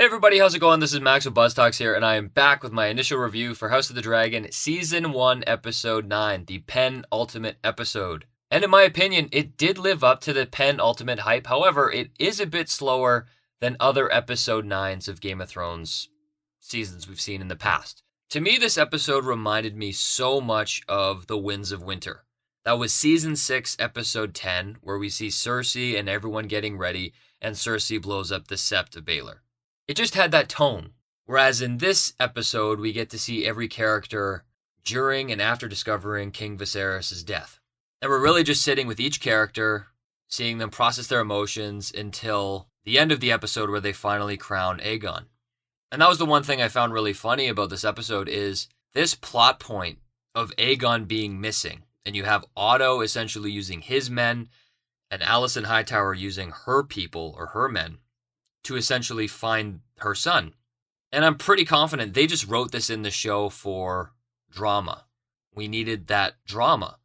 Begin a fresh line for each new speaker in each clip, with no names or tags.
Hey everybody, how's it going? This is Max with BuzzTox here, and I am back with my initial review for House of the Dragon Season 1, Episode 9, the penultimate episode. And in my opinion, it did live up to the penultimate hype. However, it is a bit slower than other Episode 9s of Game of Thrones seasons we've seen in the past. To me, this episode reminded me so much of The Winds of Winter. That was Season 6, Episode 10, where we see Cersei and everyone getting ready, and Cersei blows up the Sept of Baelor. It just had that tone. Whereas in this episode, we get to see every character during and after discovering King Viserys' death. And we're really just sitting with each character, seeing them process their emotions until the end of the episode where they finally crown Aegon. And that was the one thing I found really funny about this episode is this plot point of Aegon being missing. And you have Otto essentially using his men and Alicent Hightower using her people or her men to essentially find her son. And I'm pretty confident they just wrote this in the show for drama. We needed that drama.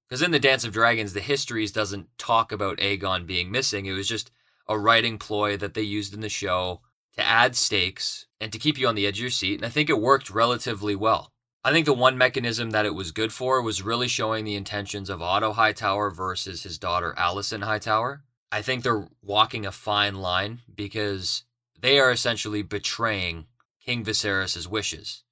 Because in the Dance of Dragons, the Histories doesn't talk about Aegon being missing. It was just a writing ploy that they used in the show to add stakes and to keep you on the edge of your seat. And I think it worked relatively well. I think the one mechanism that it was good for was really showing the intentions of Otto Hightower versus his daughter Alicent Hightower. I think they're walking a fine line because they are essentially betraying King Viserys' wishes.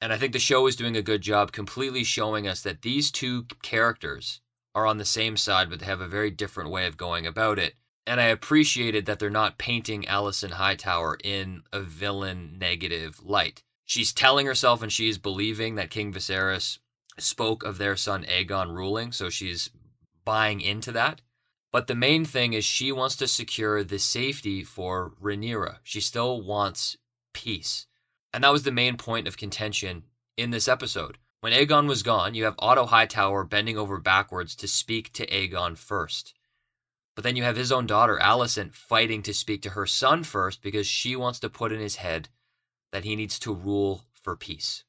And I think the show is doing a good job completely showing us that these two characters are on the same side, but they have a very different way of going about it. And I appreciated that they're not painting Alicent Hightower in a villain negative light. She's telling herself and she's believing that King Viserys spoke of their son Aegon ruling, so she's buying into that. But the main thing is she wants to secure the safety for Rhaenyra. She still wants peace. And that was the main point of contention in this episode. When Aegon was gone, you have Otto Hightower bending over backwards to speak to Aegon first. But then you have his own daughter, Alicent, fighting to speak to her son first because she wants to put in his head that he needs to rule for peace.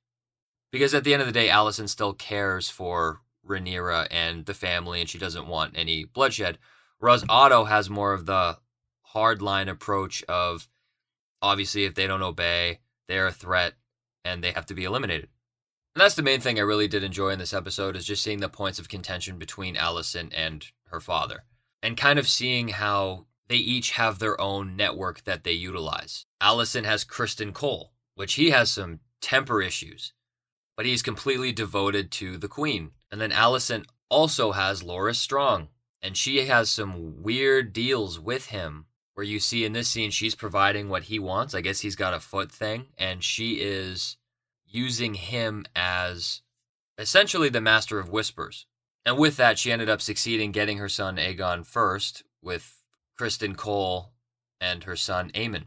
Because at the end of the day, Alicent still cares for Rhaenyra and the family, and she doesn't want any bloodshed. Whereas Otto has more of the hardline approach of, obviously, if they don't obey, they're a threat, and they have to be eliminated. And that's the main thing I really did enjoy in this episode, is just seeing the points of contention between Alicent and her father. And kind of seeing how they each have their own network that they utilize. Alicent has Criston Cole, which he has some temper issues, but he's completely devoted to the queen. And then Alicent also has Loras Strong, and she has some weird deals with him, where you see in this scene she's providing what he wants. I guess he's got a foot thing, and she is using him as essentially the Master of Whispers. And with that, she ended up succeeding getting her son Aegon first, with Criston Cole and her son Aemon.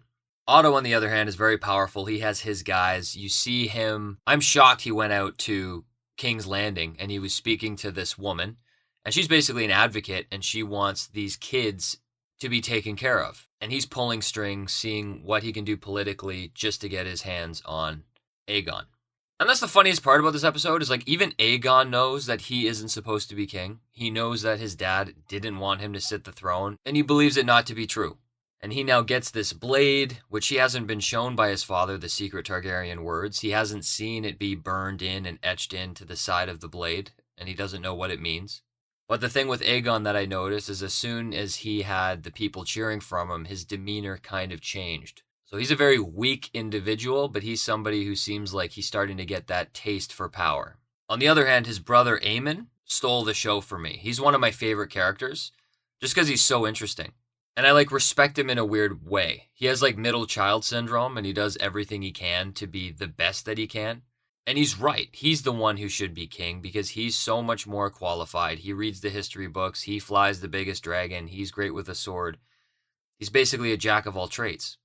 Otto, on the other hand, is very powerful. He has his guys. You see him. I'm shocked he went out to King's Landing and he was speaking to this woman. And she's basically an advocate and she wants these kids to be taken care of. And he's pulling strings, seeing what he can do politically just to get his hands on Aegon. And that's the funniest part about this episode is like even Aegon knows that he isn't supposed to be king. He knows that his dad didn't want him to sit the throne and he believes it not to be true. And he now gets this blade, which he hasn't been shown by his father, the secret Targaryen words. He hasn't seen it be burned in and etched into the side of the blade, and he doesn't know what it means. But the thing with Aegon that I noticed is as soon as he had the people cheering from him, his demeanor kind of changed. So he's a very weak individual, but he's somebody who seems like he's starting to get that taste for power. On the other hand, his brother Aemon stole the show for me. He's one of my favorite characters, just because he's so interesting. And I respect him in a weird way. He has middle child syndrome and he does everything he can to be the best that he can. And he's right. He's the one who should be king because he's so much more qualified. He reads the history books. He flies the biggest dragon. He's great with a sword. He's basically a jack of all trades.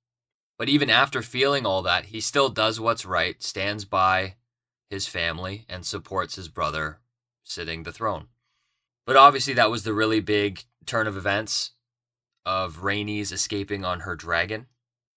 But even after feeling all that, he still does what's right, stands by his family and supports his brother sitting the throne. But obviously that was the really big turn of events of Rhaenys escaping on her dragon.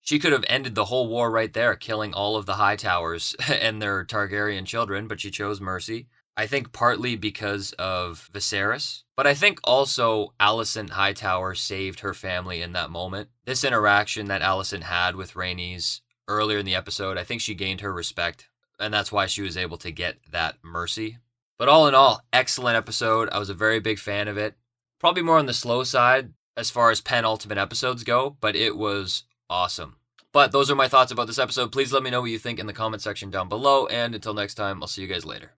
She could have ended the whole war right there, killing all of the Hightowers and their Targaryen children, but she chose mercy. I think partly because of Viserys, but I think also Alicent Hightower saved her family in that moment. This interaction that Alicent had with Rhaenys earlier in the episode. I think she gained her respect, and that's why she was able to get that mercy. But all in all, excellent episode. I was a very big fan of it. Probably more on the slow side as far as penultimate episodes go, but it was awesome. But those are my thoughts about this episode. Please let me know what you think in the comment section down below, and until next time, I'll see you guys later.